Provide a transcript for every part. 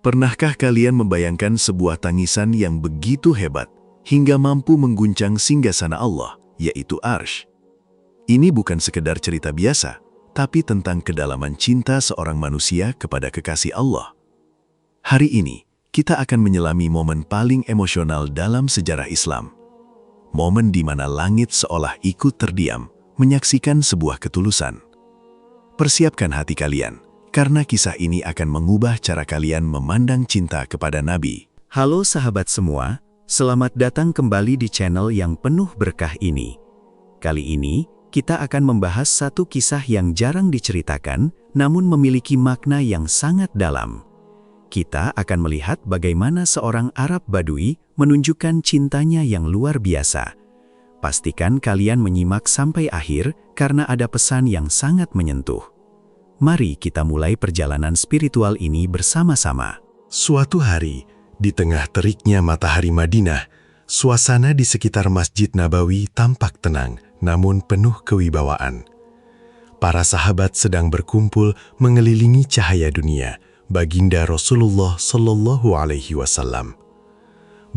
Pernahkah kalian membayangkan sebuah tangisan yang begitu hebat hingga mampu mengguncang singgasana Allah, yaitu Arsy? Ini bukan sekedar cerita biasa, tapi tentang kedalaman cinta seorang manusia kepada kekasih Allah. Hari ini, kita akan menyelami momen paling emosional dalam sejarah Islam. Momen di mana langit seolah ikut terdiam, menyaksikan sebuah ketulusan. Persiapkan hati kalian, karena kisah ini akan mengubah cara kalian memandang cinta kepada Nabi. Halo sahabat semua, selamat datang kembali di channel yang penuh berkah ini. Kali ini, kita akan membahas satu kisah yang jarang diceritakan, namun memiliki makna yang sangat dalam. Kita akan melihat bagaimana seorang Arab Badui menunjukkan cintanya yang luar biasa. Pastikan kalian menyimak sampai akhir karena ada pesan yang sangat menyentuh. Mari kita mulai perjalanan spiritual ini bersama-sama. Suatu hari, di tengah teriknya matahari Madinah, suasana di sekitar Masjid Nabawi tampak tenang, namun penuh kewibawaan. Para sahabat sedang berkumpul mengelilingi cahaya dunia, baginda Rasulullah Shallallahu Alaihi Wasallam.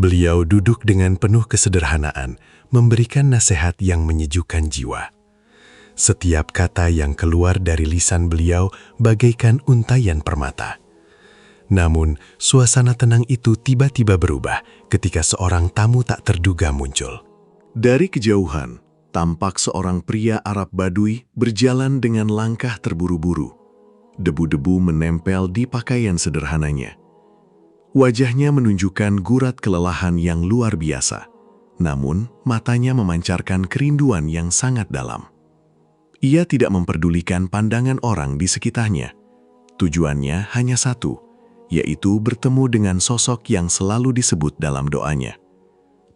Beliau duduk dengan penuh kesederhanaan, memberikan nasihat yang menyejukkan jiwa. Setiap kata yang keluar dari lisan beliau bagaikan untaian permata. Namun, suasana tenang itu tiba-tiba berubah ketika seorang tamu tak terduga muncul. Dari kejauhan, tampak seorang pria Arab Badui berjalan dengan langkah terburu-buru. Debu-debu menempel di pakaian sederhananya. Wajahnya menunjukkan gurat kelelahan yang luar biasa, namun matanya memancarkan kerinduan yang sangat dalam. Ia tidak memperdulikan pandangan orang di sekitarnya. Tujuannya hanya satu, yaitu bertemu dengan sosok yang selalu disebut dalam doanya.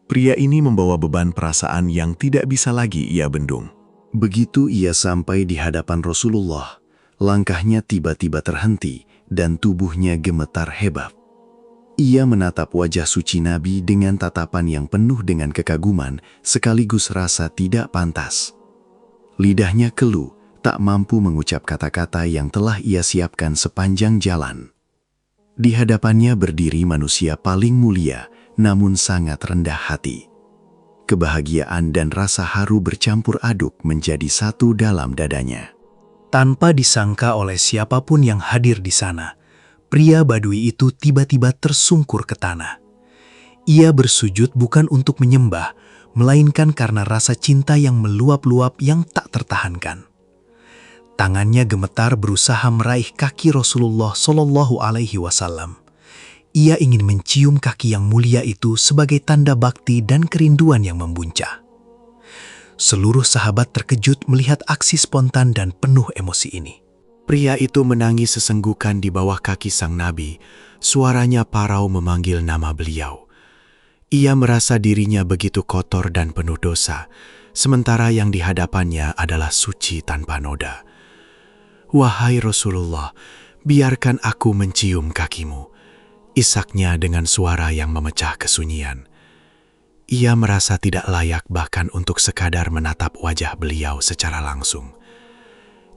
Pria ini membawa beban perasaan yang tidak bisa lagi ia bendung. Begitu ia sampai di hadapan Rasulullah, langkahnya tiba-tiba terhenti dan tubuhnya gemetar hebat. Ia menatap wajah suci Nabi dengan tatapan yang penuh dengan kekaguman sekaligus rasa tidak pantas. Lidahnya keluh, tak mampu mengucap kata-kata yang telah ia siapkan sepanjang jalan. Di hadapannya berdiri manusia paling mulia, namun sangat rendah hati. Kebahagiaan dan rasa haru bercampur aduk menjadi satu dalam dadanya. Tanpa disangka oleh siapapun yang hadir di sana, pria Badui itu tiba-tiba tersungkur ke tanah. Ia bersujud bukan untuk menyembah, melainkan karena rasa cinta yang meluap-luap yang tak tertahankan. Tangannya gemetar berusaha meraih kaki Rasulullah Shallallahu Alaihi Wasallam. Ia ingin mencium kaki yang mulia itu sebagai tanda bakti dan kerinduan yang membuncah. Seluruh sahabat terkejut melihat aksi spontan dan penuh emosi ini. Pria itu menangis sesenggukan di bawah kaki sang Nabi. Suaranya parau memanggil nama beliau. Ia merasa dirinya begitu kotor dan penuh dosa, sementara yang di hadapannya adalah suci tanpa noda. "Wahai Rasulullah, biarkan aku mencium kakimu," isaknya dengan suara yang memecah kesunyian. Ia merasa tidak layak bahkan untuk sekadar menatap wajah beliau secara langsung.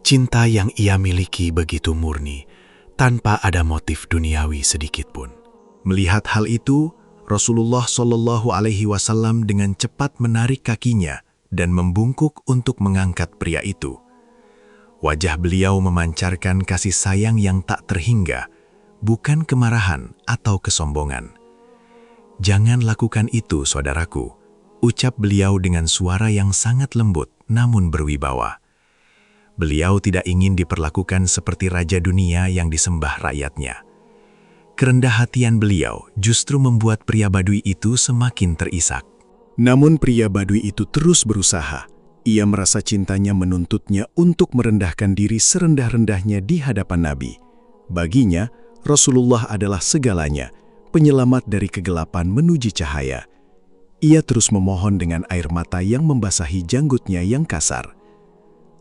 Cinta yang ia miliki begitu murni, tanpa ada motif duniawi sedikitpun. Melihat hal itu, Rasulullah Shallallahu Alaihi Wasallam dengan cepat menarik kakinya dan membungkuk untuk mengangkat pria itu. Wajah beliau memancarkan kasih sayang yang tak terhingga, bukan kemarahan atau kesombongan. "Jangan lakukan itu, saudaraku," ucap beliau dengan suara yang sangat lembut namun berwibawa. Beliau tidak ingin diperlakukan seperti raja dunia yang disembah rakyatnya. Kerendah hatian beliau justru membuat pria Badui itu semakin terisak. Namun pria Badui itu terus berusaha. Ia merasa cintanya menuntutnya untuk merendahkan diri serendah-rendahnya di hadapan Nabi. Baginya, Rasulullah adalah segalanya, penyelamat dari kegelapan menuju cahaya. Ia terus memohon dengan air mata yang membasahi janggutnya yang kasar.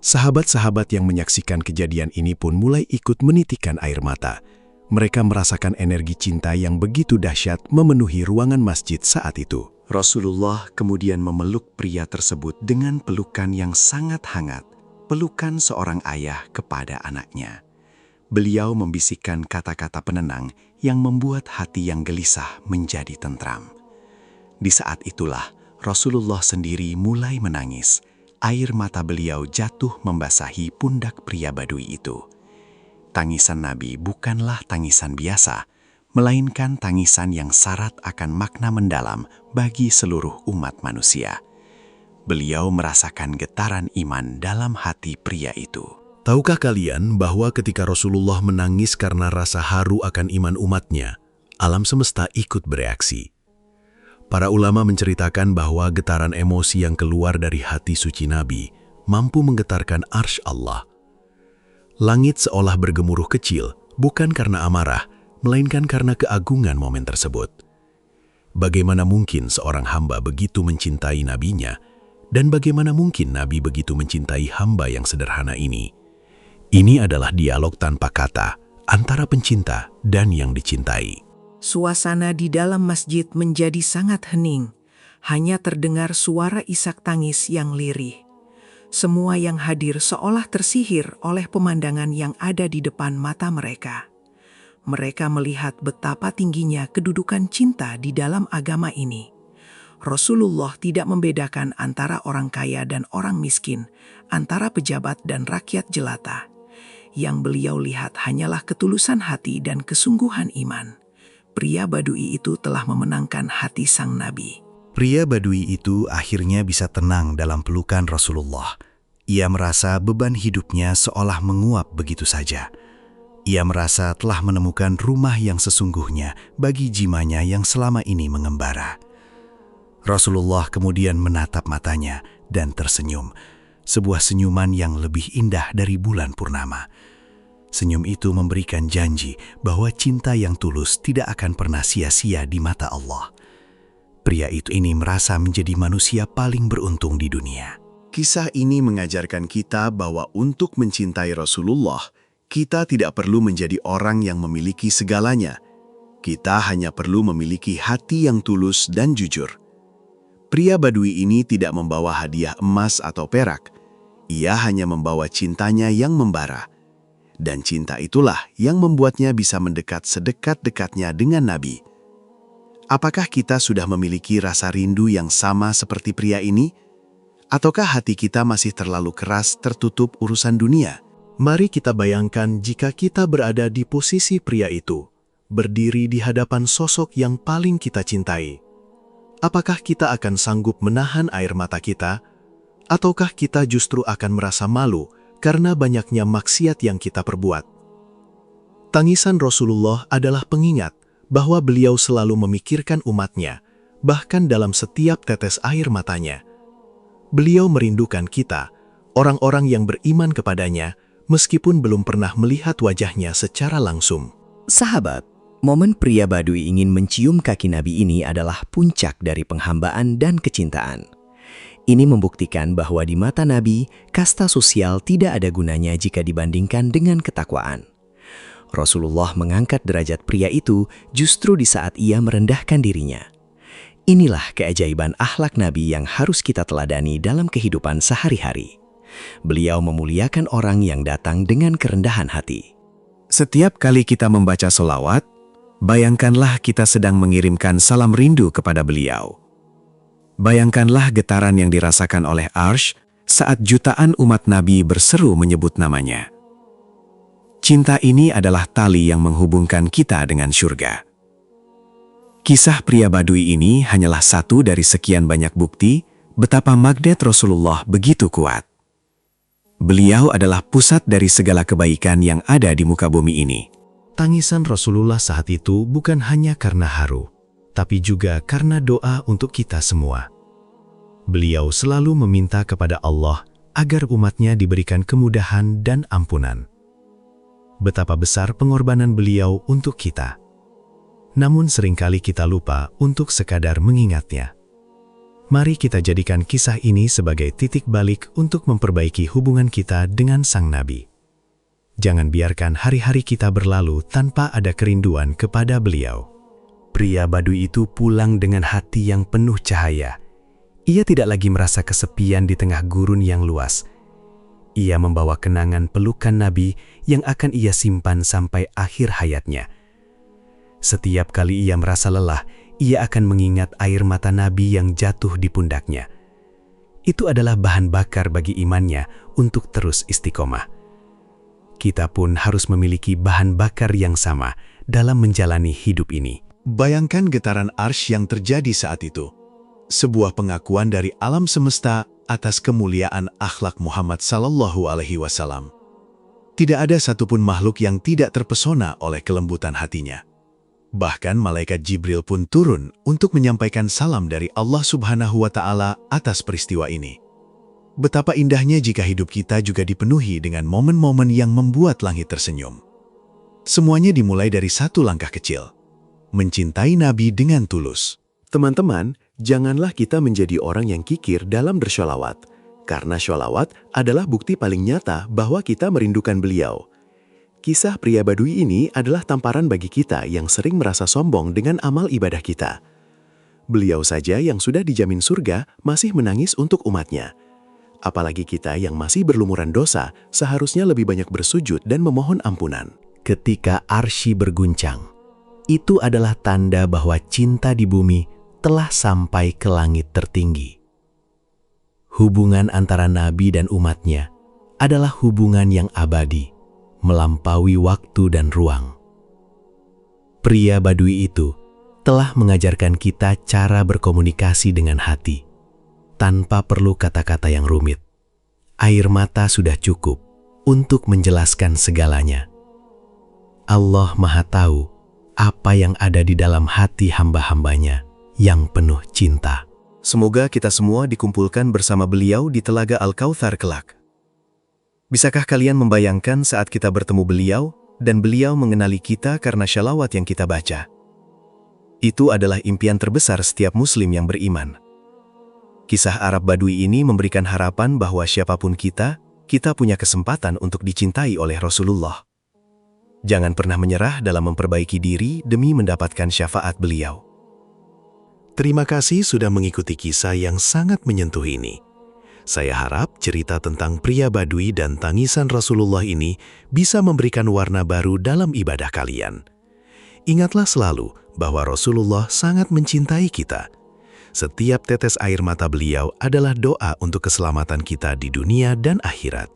Sahabat-sahabat yang menyaksikan kejadian ini pun mulai ikut menitikkan air mata. Mereka merasakan energi cinta yang begitu dahsyat memenuhi ruangan masjid saat itu. Rasulullah kemudian memeluk pria tersebut dengan pelukan yang sangat hangat, pelukan seorang ayah kepada anaknya. beliau membisikkan kata-kata penenang yang membuat hati yang gelisah menjadi tentram. Di saat itulah Rasulullah sendiri mulai menangis. Air mata beliau jatuh membasahi pundak pria Badui itu. Tangisan Nabi bukanlah tangisan biasa, melainkan tangisan yang syarat akan makna mendalam bagi seluruh umat manusia. Beliau merasakan getaran iman dalam hati pria itu. Tahukah kalian bahwa ketika Rasulullah menangis karena rasa haru akan iman umatnya, alam semesta ikut bereaksi? Para ulama menceritakan bahwa getaran emosi yang keluar dari hati suci Nabi mampu menggetarkan arsy Allah. Langit seolah bergemuruh kecil, bukan karena amarah, melainkan karena keagungan momen tersebut. Bagaimana mungkin seorang hamba begitu mencintai nabinya, dan bagaimana mungkin Nabi begitu mencintai hamba yang sederhana ini? Ini adalah dialog tanpa kata antara pencinta dan yang dicintai. Suasana di dalam masjid menjadi sangat hening. Hanya terdengar suara isak tangis yang lirih. Semua yang hadir seolah tersihir oleh pemandangan yang ada di depan mata mereka. Mereka melihat betapa tingginya kedudukan cinta di dalam agama ini. Rasulullah tidak membedakan antara orang kaya dan orang miskin, antara pejabat dan rakyat jelata. Yang beliau lihat hanyalah ketulusan hati dan kesungguhan iman. Pria Badui itu telah memenangkan hati sang Nabi. Pria Badui itu akhirnya bisa tenang dalam pelukan Rasulullah. Ia merasa beban hidupnya seolah menguap begitu saja. Ia merasa telah menemukan rumah yang sesungguhnya bagi jiwanya yang selama ini mengembara. Rasulullah kemudian menatap matanya dan tersenyum. Sebuah senyuman yang lebih indah dari bulan purnama. Senyum itu memberikan janji bahwa cinta yang tulus tidak akan pernah sia-sia di mata Allah. Pria itu ini merasa menjadi manusia paling beruntung di dunia. Kisah ini mengajarkan kita bahwa untuk mencintai Rasulullah, kita tidak perlu menjadi orang yang memiliki segalanya. Kita hanya perlu memiliki hati yang tulus dan jujur. Pria Badui ini tidak membawa hadiah emas atau perak. Ia hanya membawa cintanya yang membara. Dan cinta itulah yang membuatnya bisa mendekat sedekat-dekatnya dengan Nabi. Apakah kita sudah memiliki rasa rindu yang sama seperti pria ini? Ataukah hati kita masih terlalu keras tertutup urusan dunia? Mari kita bayangkan jika kita berada di posisi pria itu, berdiri di hadapan sosok yang paling kita cintai. Apakah kita akan sanggup menahan air mata kita? Ataukah kita justru akan merasa malu karena banyaknya maksiat yang kita perbuat? Tangisan Rasulullah adalah pengingat bahwa beliau selalu memikirkan umatnya, bahkan dalam setiap tetes air matanya. Beliau merindukan kita, orang-orang yang beriman kepadanya, meskipun belum pernah melihat wajahnya secara langsung. Sahabat, momen pria Badui ingin mencium kaki Nabi ini adalah puncak dari penghambaan dan kecintaan. Ini membuktikan bahwa di mata Nabi, kasta sosial tidak ada gunanya jika dibandingkan dengan ketakwaan. Rasulullah mengangkat derajat pria itu justru di saat ia merendahkan dirinya. Inilah keajaiban akhlak Nabi yang harus kita teladani dalam kehidupan sehari-hari. Beliau memuliakan orang yang datang dengan kerendahan hati. Setiap kali kita membaca selawat, bayangkanlah kita sedang mengirimkan salam rindu kepada beliau. Bayangkanlah getaran yang dirasakan oleh arsy saat jutaan umat Nabi berseru menyebut namanya. Cinta ini adalah tali yang menghubungkan kita dengan surga. Kisah pria Badui ini hanyalah satu dari sekian banyak bukti betapa magnet Rasulullah begitu kuat. Beliau adalah pusat dari segala kebaikan yang ada di muka bumi ini. Tangisan Rasulullah saat itu bukan hanya karena haru, tapi juga karena doa untuk kita semua. Beliau selalu meminta kepada Allah agar umatnya diberikan kemudahan dan ampunan. Betapa besar pengorbanan beliau untuk kita. Namun seringkali kita lupa untuk sekadar mengingatnya. Mari kita jadikan kisah ini sebagai titik balik untuk memperbaiki hubungan kita dengan Sang Nabi. Jangan biarkan hari-hari kita berlalu tanpa ada kerinduan kepada beliau. Pria Badui itu pulang dengan hati yang penuh cahaya. Ia tidak lagi merasa kesepian di tengah gurun yang luas. Ia membawa kenangan pelukan Nabi yang akan ia simpan sampai akhir hayatnya. Setiap kali ia merasa lelah, ia akan mengingat air mata Nabi yang jatuh di pundaknya. Itu adalah bahan bakar bagi imannya untuk terus istiqomah. Kita pun harus memiliki bahan bakar yang sama dalam menjalani hidup ini. Bayangkan getaran arsy yang terjadi saat itu. Sebuah pengakuan dari alam semesta atas kemuliaan akhlak Muhammad sallallahu alaihi wasallam. Tidak ada satupun makhluk yang tidak terpesona oleh kelembutan hatinya. Bahkan malaikat Jibril pun turun untuk menyampaikan salam dari Allah Subhanahu wa Ta'ala atas peristiwa ini. Betapa indahnya jika hidup kita juga dipenuhi dengan momen-momen yang membuat langit tersenyum. Semuanya dimulai dari satu langkah kecil. Mencintai Nabi dengan tulus. Teman-teman, janganlah kita menjadi orang yang kikir dalam bersyolawat, karena syolawat adalah bukti paling nyata bahwa kita merindukan beliau. Kisah pria Badui ini adalah tamparan bagi kita yang sering merasa sombong dengan amal ibadah kita. Beliau saja yang sudah dijamin surga masih menangis untuk umatnya. Apalagi kita yang masih berlumuran dosa seharusnya lebih banyak bersujud dan memohon ampunan. Ketika arsy berguncang, itu adalah tanda bahwa cinta di bumi telah sampai ke langit tertinggi. Hubungan antara Nabi dan umatnya adalah hubungan yang abadi, melampaui waktu dan ruang. Pria Badui itu telah mengajarkan kita cara berkomunikasi dengan hati, tanpa perlu kata-kata yang rumit. Air mata sudah cukup untuk menjelaskan segalanya. Allah Maha Tahu apa yang ada di dalam hati hamba-hambanya yang penuh cinta. Semoga kita semua dikumpulkan bersama beliau di Telaga Al-Kautsar kelak. Bisakah kalian membayangkan saat kita bertemu beliau dan beliau mengenali kita karena syalawat yang kita baca? Itu adalah impian terbesar setiap muslim yang beriman. Kisah Arab Badui ini memberikan harapan bahwa siapapun kita punya kesempatan untuk dicintai oleh Rasulullah. Jangan pernah menyerah dalam memperbaiki diri demi mendapatkan syafaat beliau. Terima kasih sudah mengikuti kisah yang sangat menyentuh ini. Saya harap cerita tentang pria Badui dan tangisan Rasulullah ini bisa memberikan warna baru dalam ibadah kalian. Ingatlah selalu bahwa Rasulullah sangat mencintai kita. Setiap tetes air mata beliau adalah doa untuk keselamatan kita di dunia dan akhirat.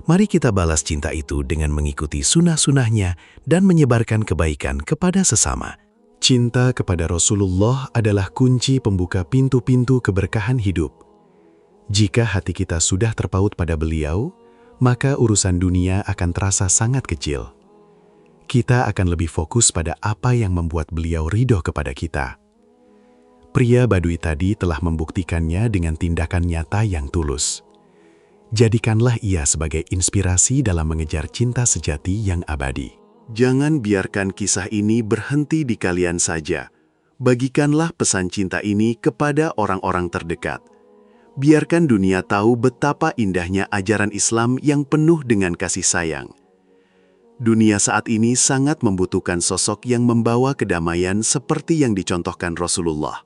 Mari kita balas cinta itu dengan mengikuti sunnah-sunnahnya dan menyebarkan kebaikan kepada sesama. Cinta kepada Rasulullah adalah kunci pembuka pintu-pintu keberkahan hidup. Jika hati kita sudah terpaut pada beliau, maka urusan dunia akan terasa sangat kecil. Kita akan lebih fokus pada apa yang membuat beliau ridho kepada kita. Pria Badui tadi telah membuktikannya dengan tindakan nyata yang tulus. Jadikanlah ia sebagai inspirasi dalam mengejar cinta sejati yang abadi. Jangan biarkan kisah ini berhenti di kalian saja. Bagikanlah pesan cinta ini kepada orang-orang terdekat. Biarkan dunia tahu betapa indahnya ajaran Islam yang penuh dengan kasih sayang. Dunia saat ini sangat membutuhkan sosok yang membawa kedamaian seperti yang dicontohkan Rasulullah.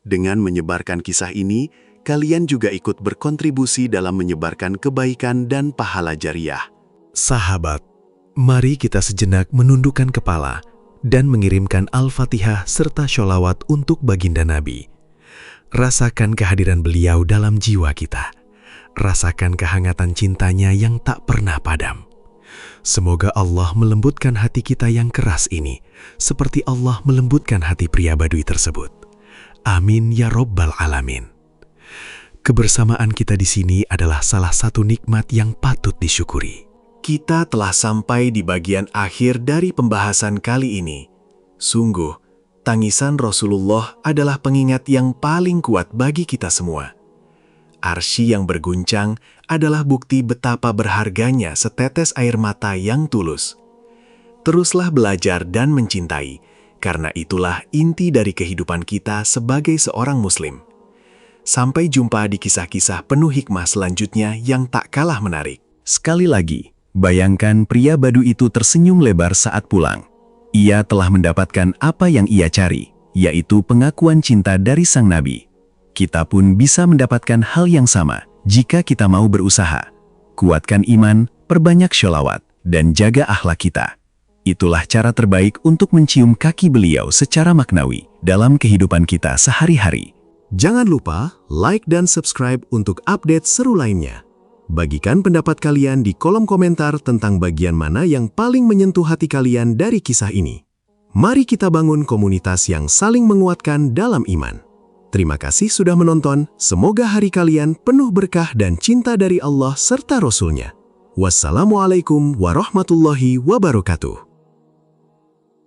Dengan menyebarkan kisah ini, kalian juga ikut berkontribusi dalam menyebarkan kebaikan dan pahala jariah. Sahabat, mari kita sejenak menundukkan kepala dan mengirimkan Al-Fatihah serta sholawat untuk baginda Nabi. Rasakan kehadiran beliau dalam jiwa kita. Rasakan kehangatan cintanya yang tak pernah padam. Semoga Allah melembutkan hati kita yang keras ini, seperti Allah melembutkan hati pria Badui tersebut. Amin ya Rabbal Alamin. Kebersamaan kita di sini adalah salah satu nikmat yang patut disyukuri. Kita telah sampai di bagian akhir dari pembahasan kali ini. Sungguh, tangisan Rasulullah adalah pengingat yang paling kuat bagi kita semua. Arsy yang berguncang adalah bukti betapa berharganya setetes air mata yang tulus. Teruslah belajar dan mencintai, karena itulah inti dari kehidupan kita sebagai seorang Muslim. Sampai jumpa di kisah-kisah penuh hikmah selanjutnya yang tak kalah menarik. Sekali lagi, bayangkan pria Badui itu tersenyum lebar saat pulang. Ia telah mendapatkan apa yang ia cari, yaitu pengakuan cinta dari sang Nabi. Kita pun bisa mendapatkan hal yang sama jika kita mau berusaha. kuatkan iman, perbanyak sholawat, dan jaga akhlak kita. Itulah cara terbaik untuk mencium kaki beliau secara maknawi dalam kehidupan kita sehari-hari. Jangan lupa like dan subscribe untuk update seru lainnya. Bagikan pendapat kalian di kolom komentar tentang bagian mana yang paling menyentuh hati kalian dari kisah ini. Mari kita bangun komunitas yang saling menguatkan dalam iman. Terima kasih sudah menonton, semoga hari kalian penuh berkah dan cinta dari Allah serta Rasul-Nya. Wassalamualaikum warahmatullahi wabarakatuh.